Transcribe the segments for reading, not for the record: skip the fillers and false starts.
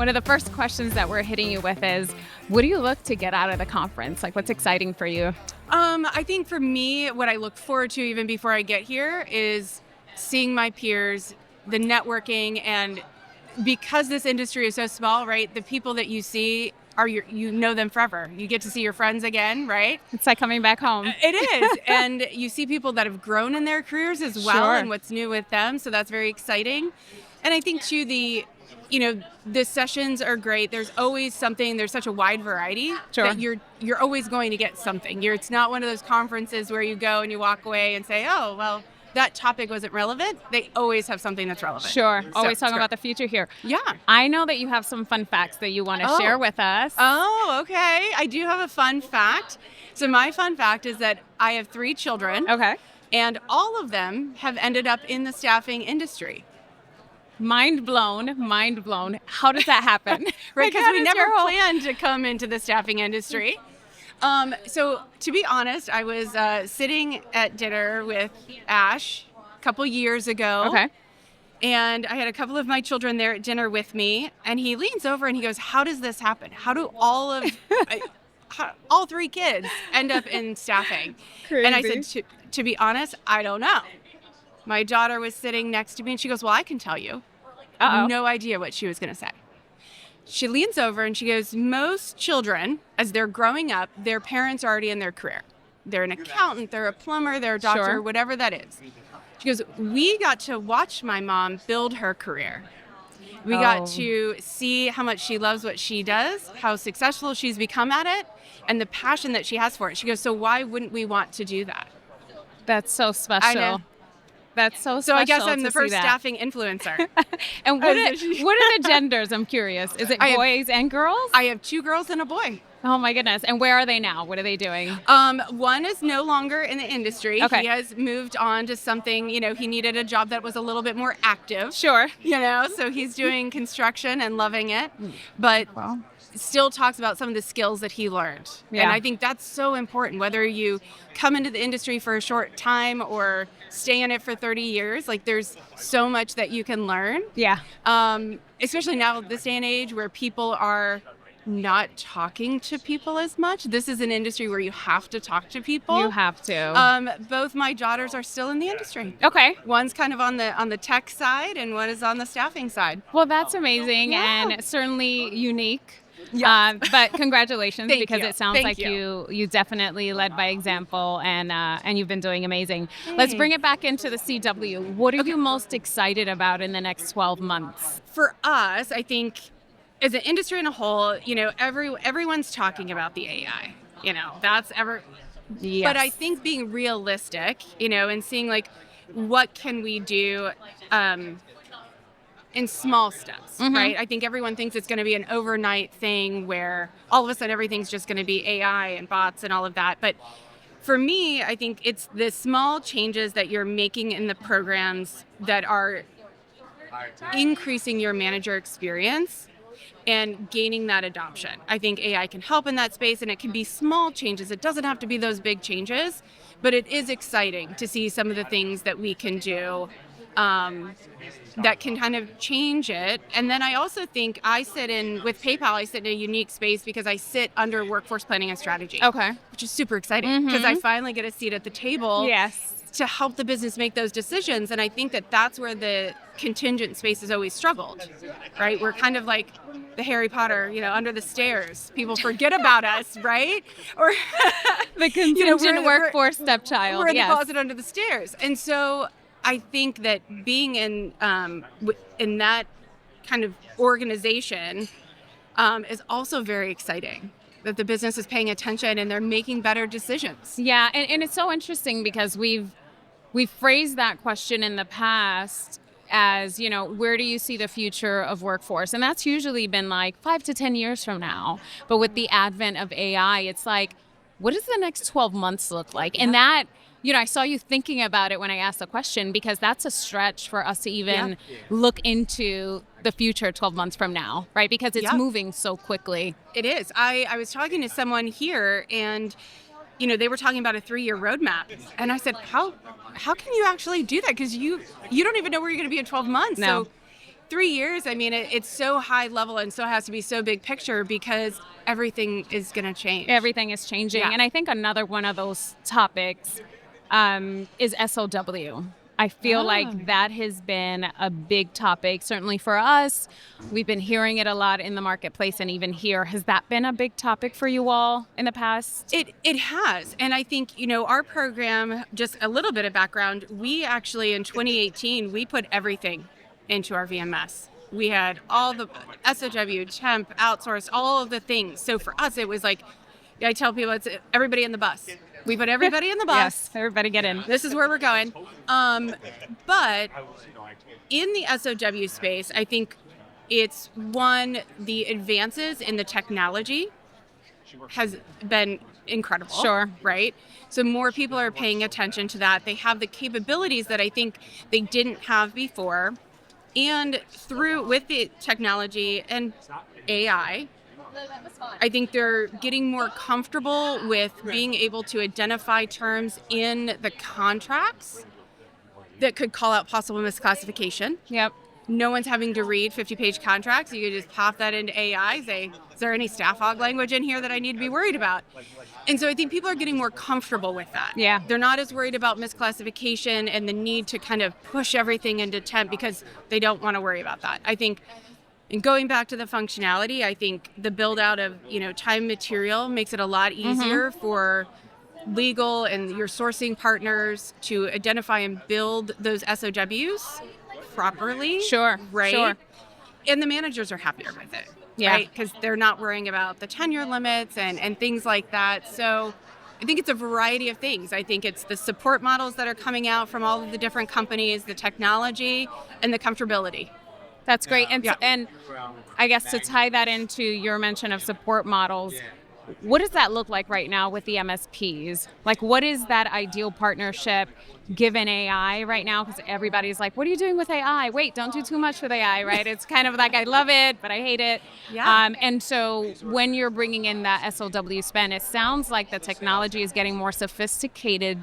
One of the first questions that we're hitting you with is, what do you look to get out of the conference? Like, what's exciting for you? I think for me, what I look forward to even before I get here is seeing my peers, the networking, and because this industry is so small, right? The people that you see you know them forever. You get to see your friends again, right? It's like coming back home. It is. And you see people that have grown in their careers as well, Sure. and what's new with them. So that's very exciting. And I think too, the sessions are great. There's always something. There's such a wide variety that you're always going to get something. It's not one of those conferences where you go and you walk away and say, oh, well, that topic wasn't relevant. They always have something that's relevant. Sure. Always talking about the future here. Yeah. I know that you have some fun facts that you want to share with us. Oh, okay. I do have a fun fact. So my fun fact is that I have 3 children. Okay. And all of them have ended up in the staffing industry. Mind blown, mind blown. How does that happen? Right, because we never planned to come into the staffing industry. So to be honest, I was sitting at dinner with Ash a couple years ago. Okay. And I had a couple of my children there at dinner with me. And he leans over and he goes, how does this happen? How do all 3 kids end up in staffing? Crazy. And I said, to be honest, I don't know. My daughter was sitting next to me and she goes, well, I can tell you. Uh-oh. No idea what she was going to say. She leans over and she goes, most children, as they're growing up, their parents are already in their career. They're an accountant, they're a plumber, they're a doctor, Sure. whatever that is. She goes, we got to watch my mom build her career. We got to see how much she loves what she does, how successful she's become at it, and the passion that she has for it. She goes, so why wouldn't we want to do that? That's so special. I know. That's so special. So I guess I'm the to see first that. staffing influencer. And what are the genders? I'm curious. Is it boys and girls? I have 2 girls and a boy. Oh my goodness. And where are they now? What are they doing? One is no longer in the industry. Okay. He has moved on to something, he needed a job that was a little bit more active. Sure. So he's doing construction and loving it. But still talks about some of the skills that he learned. Yeah. And I think that's so important, whether you come into the industry for a short time or stay in it for 30 years, like there's so much that you can learn. Yeah. Especially now this day and age where people are not talking to people as much. This is an industry where you have to talk to people. You have to. Both my daughters are still in the industry. Okay. One's kind of on the tech side and one is on the staffing side. Well, that's amazing and certainly unique. Yeah. But congratulations, because it sounds like you definitely led by example and you've been doing amazing. Let's bring it back into the CW. What are you most excited about in the next 12 months? For us, I think as an industry in a whole, everyone's talking about the AI. That's ever. Yes. But I think being realistic, and seeing like what can we do in small steps, right? I think everyone thinks it's going to be an overnight thing where all of a sudden everything's just going to be AI and bots and all of that. But for me, I think it's the small changes that you're making in the programs that are increasing your manager experience and gaining that adoption. I think AI can help in that space, and it can be small changes. It doesn't have to be those big changes, but it is exciting to see some of the things that we can do that can kind of change it. And then I also think with PayPal, I sit in a unique space because I sit under workforce planning and strategy. Okay. Which is super exciting because I finally get a seat at the table. Yes. To help the business make those decisions. And I think that's where the contingent space has always struggled, right? We're kind of like the Harry Potter, under the stairs. People forget about us, right? Or the contingent workforce stepchild. We're in the closet under the stairs. And so I think that being in that kind of organization is also very exciting. That the business is paying attention and they're making better decisions. Yeah, and it's so interesting because we've phrased that question in the past as, where do you see the future of workforce? And that's usually been like 5 to 10 years from now. But with the advent of AI, it's like, what does the next 12 months look like? And that, I saw you thinking about it when I asked the question, because that's a stretch for us to even look into the future 12 months from now, right? Because it's moving so quickly. It is. I was talking to someone here and, they were talking about a 3-year roadmap. And I said, how can you actually do that? Because you don't even know where you're going to be in 12 months. No. So 3 years, I mean, it's so high level and so has to be so big picture because everything is going to change. Everything is changing. Yeah. And I think another one of those topics is SOW. I feel like that has been a big topic, certainly for us. We've been hearing it a lot in the marketplace and even here. Has that been a big topic for you all in the past? It has. And I think, our program, just a little bit of background, we actually in 2018, we put everything into our VMS. We had all the SOW, temp, outsource, all of the things. So for us, it was like, I tell people it's everybody in the bus. We put everybody in the bus. Yes, everybody get in. This is where we're going. But in the SOW space, I think it's the advances in the technology has been incredible. Sure. Right? So more people are paying attention to that. They have the capabilities that I think they didn't have before. And with the technology and AI, I think they're getting more comfortable with being able to identify terms in the contracts that could call out possible misclassification. Yep. No one's having to read 50-page contracts. You could just pop that into AI, say, is there any staff hog language in here that I need to be worried about? And so I think people are getting more comfortable with that. Yeah. They're not as worried about misclassification and the need to kind of push everything into temp because they don't want to worry about that. I think, and going back to the functionality, I think the build out of, time material makes it a lot easier for legal and your sourcing partners to identify and build those SOWs properly. Sure. Right. Sure. And the managers are happier with it. Yeah. Right. Because they're not worrying about the tenure limits and things like that. So I think it's a variety of things. I think it's the support models that are coming out from all of the different companies, the technology, and the comfortability. That's great. And, Yeah. and I guess to tie that into your mention of support models, what does that look like right now with the MSPs? Like, what is that ideal partnership given AI right now? Because everybody's like, what are you doing with AI? Wait, don't do too much with AI, right? It's kind of like, I love it, but I hate it. Yeah. And so when you're bringing in that SOW spend, it sounds like the technology is getting more sophisticated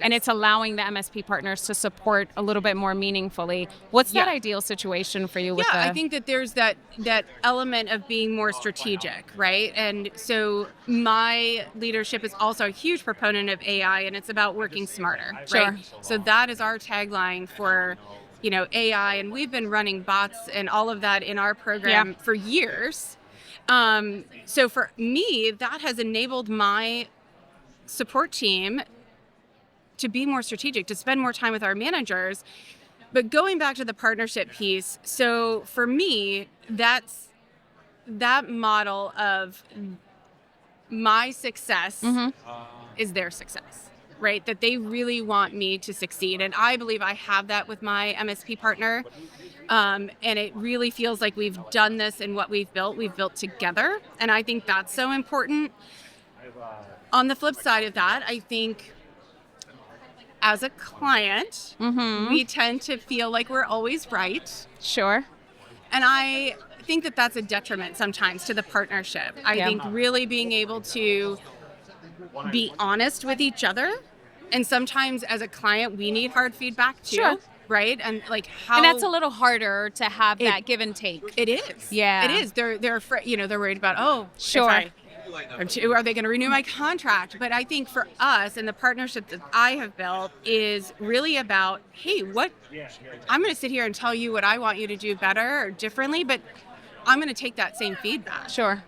and it's allowing the MSP partners to support a little bit more meaningfully. What's that ideal situation for you with I think that there's that element of being more strategic, right? And so my leadership is also a huge proponent of AI, and it's about working smarter, Sure. right? So that is our tagline for, AI, and we've been running bots and all of that in our program for years. So for me, that has enabled my support team to be more strategic, to spend more time with our managers. But going back to the partnership piece, so for me, that's that model of my success is their success, right? That they really want me to succeed. And I believe I have that with my MSP partner. And it really feels like we've done this and what we've built together. And I think that's so important. On the flip side of that, I think as a client, we tend to feel like we're always right. Sure. And I think that that's a detriment sometimes to the partnership. I think really being able to be honest with each other. And sometimes as a client, we need hard feedback too. Sure. Right? And like how. And that's a little harder to have that give and take. It is. Yeah. It is. They're afraid, they're worried about, Sure. Are they going to renew my contract? But I think for us and the partnership that I have built is really about, hey, I'm going to sit here and tell you what I want you to do better or differently, but I'm going to take that same feedback. Sure.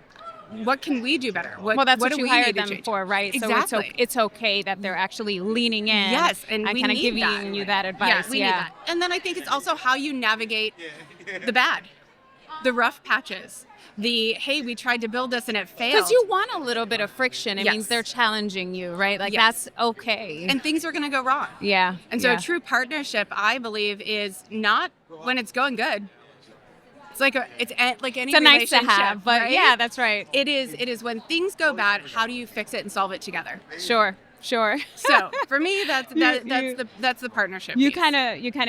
What can we do better? Well, that's what do you we hired need to them change? for, right? Exactly. So it's okay that they're actually leaning in. Yes, and we kind of need giving that. you that advice. Yeah, we need that. And then I think it's also how you navigate the bad, the rough patches. Hey, we tried to build this and it failed. Because you want a little bit of friction. It Yes. means they're challenging you, right? Like Yes. that's okay. And things are going to go wrong. yeah. And so yeah. a true partnership, I believe, is not when it's going good. It's like any It's a nice to relationship, have, but right? yeah, that's right. It is when things go bad, how do you fix it and solve it together? Sure. So for me, that's the partnership. You piece. kind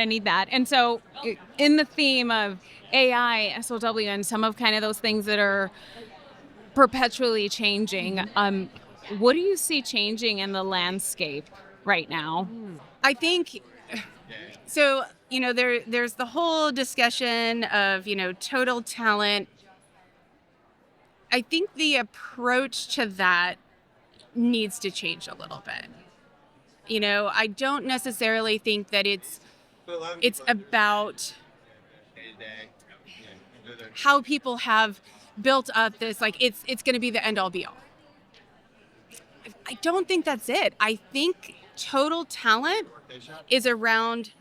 of need that. And so in the theme of AI, SOW, and some of kind of those things that are perpetually changing, what do you see changing in the landscape right now? I think So, there's the whole discussion of, total talent. I think the approach to that needs to change a little bit. I don't necessarily think that it's about how people have built up this, like it's going to be the end all be all. I don't think that's it. I think total talent is around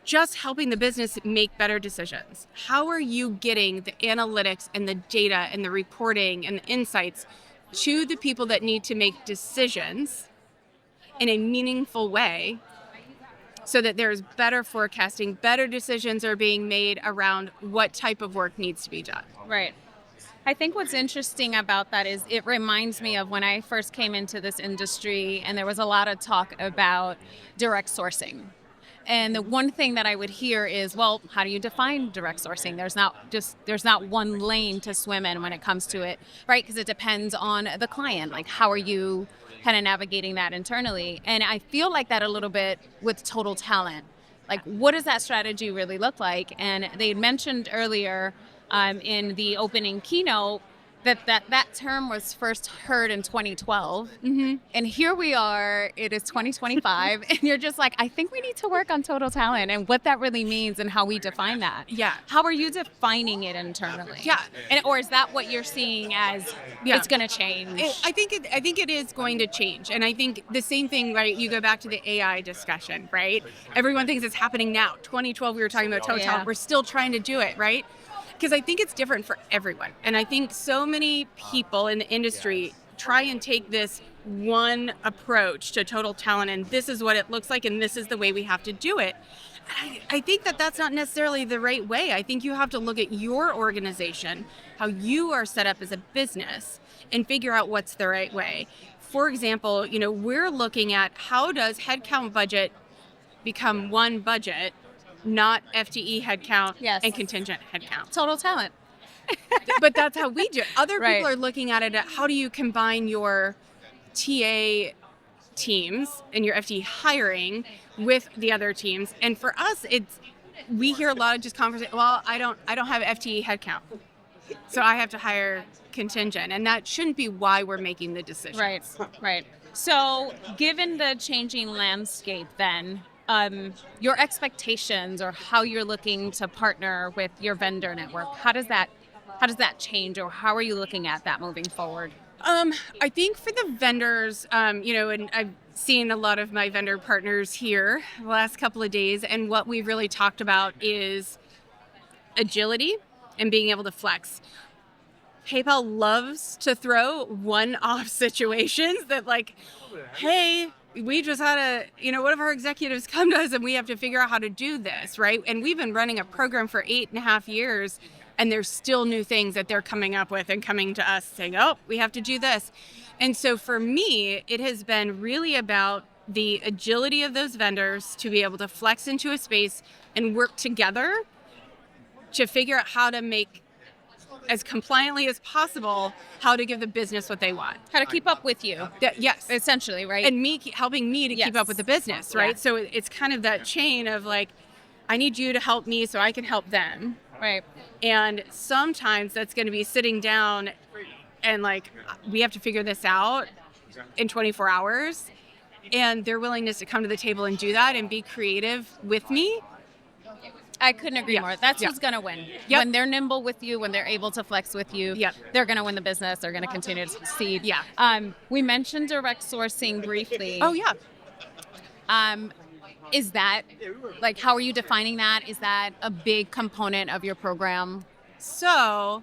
just helping the business make better decisions. How are you getting the analytics and the data and the reporting and the insights to the people that need to make decisions in a meaningful way so that there's better forecasting, better decisions are being made around what type of work needs to be done? Right. I think what's interesting about that is it reminds me of when I first came into this industry and there was a lot of talk about direct sourcing. And the one thing that I would hear is, well, how do you define direct sourcing? There's not one lane to swim in when it comes to it, right? Because it depends on the client. Like, how are you kind of navigating that internally? And I feel like that a little bit with total talent. Like, what does that strategy really look like? And they mentioned earlier in the opening keynote that term was first heard in 2012. Mm-hmm. And here we are, it is 2025, and you're just like, I think we need to work on total talent and what that really means and how we define that. Yeah. How are you defining it internally? Yeah. Or is that what you're seeing as it's going to change? I think it is going to change. And I think the same thing, right? You go back to the AI discussion, right? Everyone thinks it's happening now. 2012, we were talking about total talent. We're still trying to do it, right? Because I think it's different for everyone. And I think so many people in the industry try and take this one approach to total talent, and this is what it looks like, and this is the way we have to do it. I think that that's not necessarily the right way. I think you have to look at your organization, how you are set up as a business, and figure out what's the right way. For example, we're looking at how does headcount budget become one budget, not FTE headcount and contingent headcount. Total talent. But that's how we do it. Other Right. people are looking at it at how do you combine your TA teams and your FTE hiring with the other teams. And for us, we hear a lot of just conversation. Well, I don't have FTE headcount, so I have to hire contingent, and that shouldn't be why we're making the decision. Right. So, given the changing landscape, then. Your expectations or how you're looking to partner with your vendor network, how does that change, or how are you looking at that moving forward? I think for the vendors, and I've seen a lot of my vendor partners here the last couple of days, and what we've really talked about is agility and being able to flex. PayPal loves to throw one-off situations that, like, hey, we just had one of our executives come to us and we have to figure out how to do this, right? And we've been running a program for 8.5 years, and there's still new things that they're coming up with and coming to us saying, oh, we have to do this. And so for me, it has been really about the agility of those vendors to be able to flex into a space and work together to figure out how to make as compliantly as possible, how to give the business what they want. How to keep up with you. Yes. Essentially, right? And helping me to keep up with the business, right? Yeah. So it's kind of that chain of like, I need you to help me so I can help them. Right. And sometimes that's going to be sitting down and like, we have to figure this out in 24 hours. And their willingness to come to the table and do that and be creative with me. I couldn't agree more. That's who's going to win. Yep. When they're nimble with you, when they're able to flex with you, they're going to win the business. They're going to continue to succeed. Yeah. We mentioned direct sourcing briefly. Oh, yeah. Is that, like, how are you defining that? Is that a big component of your program? So,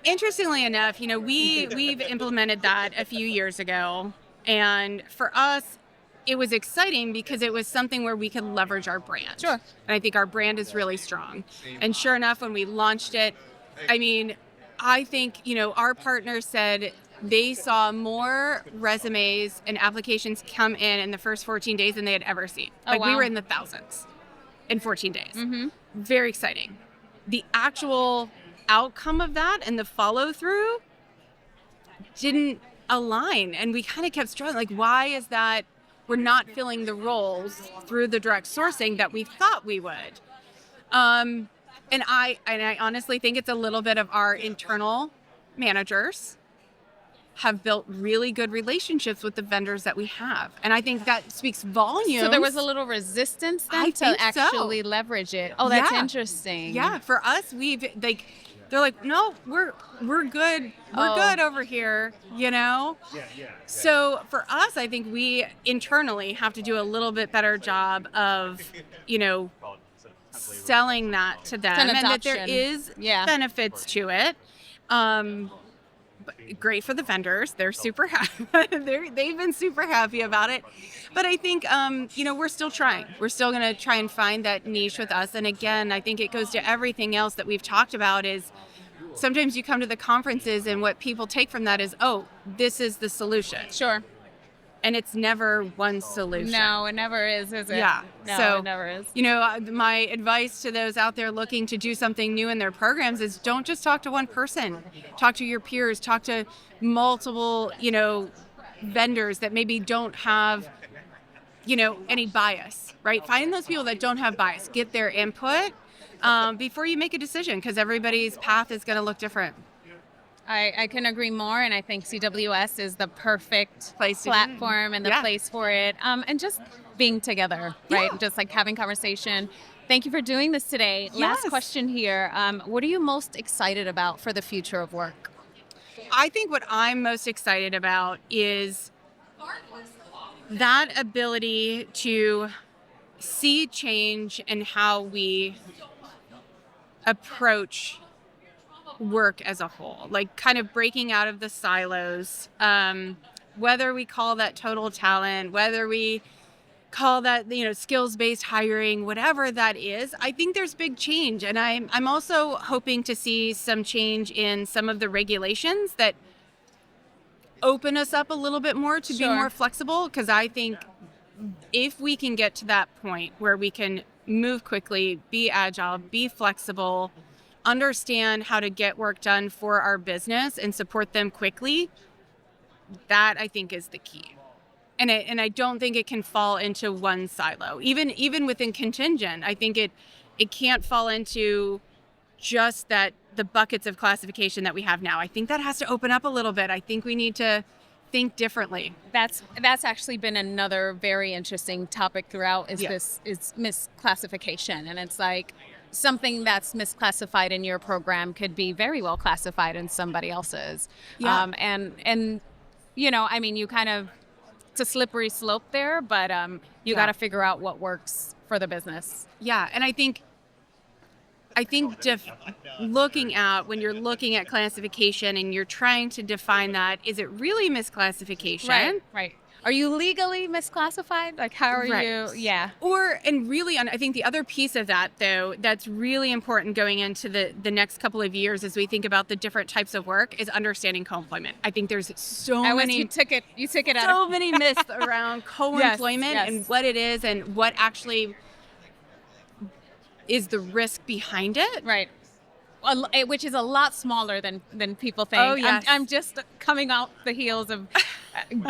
interestingly enough, we've implemented that a few years ago. And for us, it was exciting because it was something where we could leverage our brand. Sure. And I think our brand is really strong. And sure enough, when we launched it, I think, our partners said they saw more resumes and applications come in the first 14 days than they had ever seen. Oh, wow. We were in the thousands in 14 days. Mm-hmm. Very exciting. The actual outcome of that and the follow through didn't align. And we kind of kept struggling. Like, why is that we're not filling the roles through the direct sourcing that we thought we would. And I honestly think it's a little bit of our internal managers have built really good relationships with the vendors that we have. And I think that speaks volumes. So there was a little resistance then I to think actually so. leverage it. Oh, that's Yeah. interesting. Yeah, for us, they're like, no, we're good. We're good over here, you know? So for us, I think we internally have to do a little bit better job of, selling that to them, Kind of and that there adoption. is Yeah. benefits to it. Great for the vendors. They're super happy. They've been super happy about it. But I think, we're still trying. We're still going to try and find that niche with us. And again, I think it goes to everything else that we've talked about is sometimes you come to the conferences and what people take from that is, oh, this is the solution. Sure. And it's never one solution. No, it never is it? Yeah. No, So, it never is. My advice to those out there looking to do something new in their programs is don't just talk to one person. Talk to your peers, talk to multiple, vendors that maybe don't have, any bias, right? Find those people that don't have bias. Get their input before you make a decision because everybody's path is going to look different. I can agree more, and I think CWS is the perfect Place to platform and the Yeah. place for it. And just being together, right? Yeah. Just like having conversation. Thank you for doing this today. Last Yes. question here. What are you most excited about for the future of work? I think what I'm most excited about is that ability to see change in how we approach work as a whole, like kind of breaking out of the silos, whether we call that total talent, whether we call that skills-based hiring, whatever that is. I think there's big change, and I'm also hoping to see some change in some of the regulations that open us up a little bit more to be Sure. more flexible, because I think if we can get to that point where we can move quickly, be agile, be flexible, understand how to get work done for our business and support them quickly, that I think is the key. And I don't think it can fall into one silo. Even within Contingent, I think it can't fall into just the buckets of classification that we have now. I think that has to open up a little bit. I think we need to think differently. That's actually been another very interesting topic throughout is this is misclassification. And it's like something that's misclassified in your program could be very well classified in somebody else's. Yeah. And you kind of, it's a slippery slope there, but you got to figure out what works for the business. Yeah, and I think when you're looking at classification and you're trying to define that, is it really misclassification? Right. Are you legally misclassified? Like, how are Right. you? Yeah. I think the other piece of that, though, that's really important going into the next couple of years as we think about the different types of work is understanding co-employment. I think there's You took it out so of many myths around co-employment Yes. and what it is and what actually is the risk behind it. right. Which is a lot smaller than people think. Oh, yes. I'm just coming out the heels of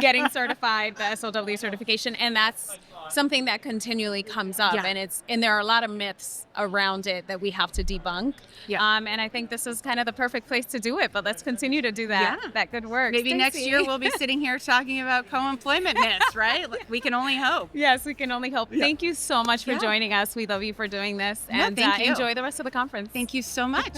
getting certified, the SOW certification, and that's something that continually comes up. Yeah. And there are a lot of myths around it that we have to debunk. Yeah. And I think this is kind of the perfect place to do it. But let's continue to do that. Yeah. That good work. Maybe next Stacy. year we'll be sitting here talking about co-employment myths, right? We can only hope. Yes, we can only hope. Yeah. Thank you so much for Yeah. joining us. We love you for doing this, No, and thank you. enjoy the rest of the conference. Thank you so much.